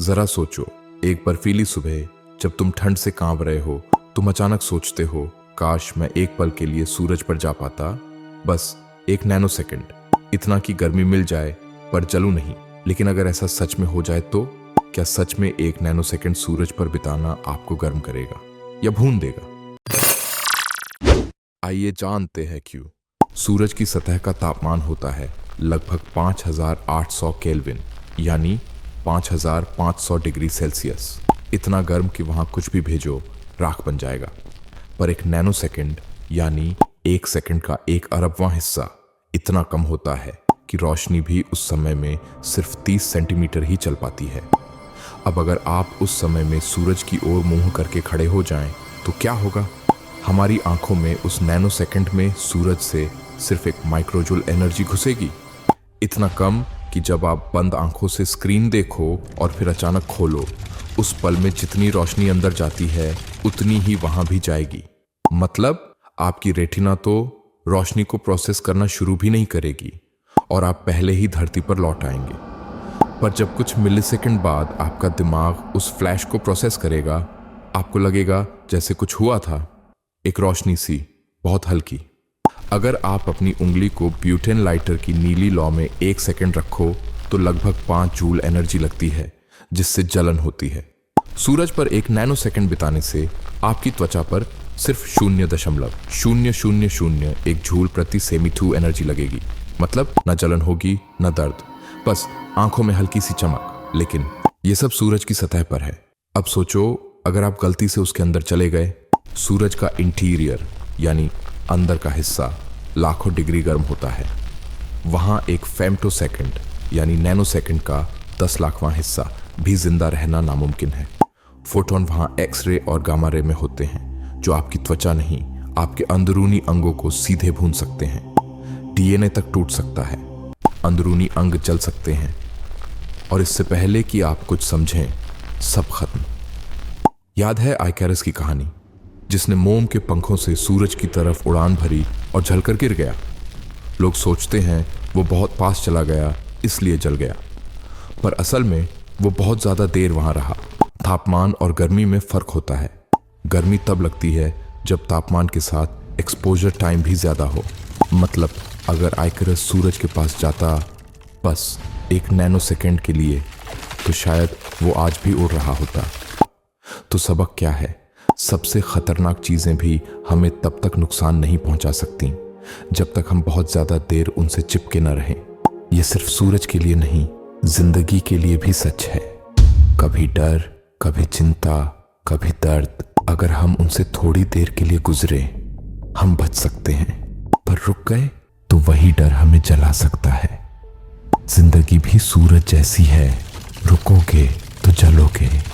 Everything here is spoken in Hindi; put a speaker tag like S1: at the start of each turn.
S1: जरा सोचो, एक बर्फीली सुबह जब तुम ठंड से कांप रहे हो, तुम अचानक सोचते हो, काश मैं एक पल के लिए सूरज पर जा पाता, बस एक नैनो सेकंड, इतना कि गर्मी मिल जाए पर जलूं नहीं। लेकिन अगर ऐसा सच में हो जाए तो क्या सच में एक नैनो सेकंड सूरज पर बिताना आपको गर्म करेगा या भून देगा? आइए जानते हैं क्यों। सूरज की सतह का तापमान होता है लगभग 5800 केल्विन, यानी 5500 डिग्री सेल्सियस। इतना गर्म कि वहां कुछ भी भेजो राख बन जाएगा। पर एक नैनो सेकंड यानी एक सेकंड का 1/1000वां हिस्सा इतना कम होता है कि रोशनी भी उस समय में सिर्फ 30 सेंटीमीटर ही चल पाती है। अब अगर आप उस समय में सूरज की ओर मुंह करके खड़े हो जाएं तो क्या होगा? हमारी आंखों में उस नैनो सेकंड में सूरज से सिर्फ एक माइक्रोजूल एनर्जी घुसेगी, इतना कम कि जब आप बंद आंखों से स्क्रीन देखो और फिर अचानक खोलो, उस पल में जितनी रोशनी अंदर जाती है उतनी ही वहां भी जाएगी। मतलब आपकी रेटिना तो रोशनी को प्रोसेस करना शुरू भी नहीं करेगी और आप पहले ही धरती पर लौट आएंगे। पर जब कुछ मिलीसेकंड बाद आपका दिमाग उस फ्लैश को प्रोसेस करेगा, आपको लगेगा जैसे कुछ हुआ था, एक रोशनी सी, बहुत हल्की। अगर आप अपनी उंगली को ब्यूटेन लाइटर की नीली लौ में 1 सेकंड रखो तो लगभग 5 जूल एनर्जी लगती है, जिससे जलन होती है। सूरज पर एक नैनो सेकंड बिताने से आपकी त्वचा पर सिर्फ 0.0001 जूल प्रति सेमी2 एनर्जी लगेगी। मतलब न जलन होगी न दर्द, बस आंखों में हल्की सी चमक। लेकिन ये सब सूरज की सतह पर है। अब सोचो, अगर आप गलती से उसके अंदर चले गए, सूरज का इंटीरियर यानी अंदर का हिस्सा लाखों डिग्री गर्म होता है। वहां एक फेम्टो सेकंड यानी नैनो सेकंड का 10 लाखवां हिस्सा भी जिंदा रहना नामुमकिन है। फोटोन वहां एक्सरे और गामा रे में होते हैं, जो आपकी त्वचा नहीं, आपके अंदरूनी अंगों को सीधे भून सकते हैं। डीएनए तक टूट सकता है, अंदरूनी अंग जल सकते हैं, और इससे पहले कि आप कुछ समझें, सब खत्म। याद है आइकैरस की कहानी, जिसने मोम के पंखों से सूरज की तरफ उड़ान भरी और जलकर गिर गया। लोग सोचते हैं वो बहुत पास चला गया इसलिए जल गया, पर असल में वो बहुत ज्यादा देर वहां रहा। तापमान और गर्मी में फर्क होता है। गर्मी तब लगती है जब तापमान के साथ एक्सपोजर टाइम भी ज्यादा हो। मतलब अगर आइकरस सूरज के पास जाता बस एक नैनो सेकंड के लिए, तो शायद वो आज भी उड़ रहा होता। तो सबक क्या है? सबसे खतरनाक चीजें भी हमें तब तक नुकसान नहीं पहुंचा सकती जब तक हम बहुत ज्यादा देर उनसे चिपके न रहें। यह सिर्फ सूरज के लिए नहीं, जिंदगी के लिए भी सच है। कभी डर, कभी चिंता, कभी दर्द, अगर हम उनसे थोड़ी देर के लिए गुजरे, हम बच सकते हैं। पर रुक गए तो वही डर हमें जला सकता है। जिंदगी भी सूरज जैसी है, रुकोगे तो जलोगे।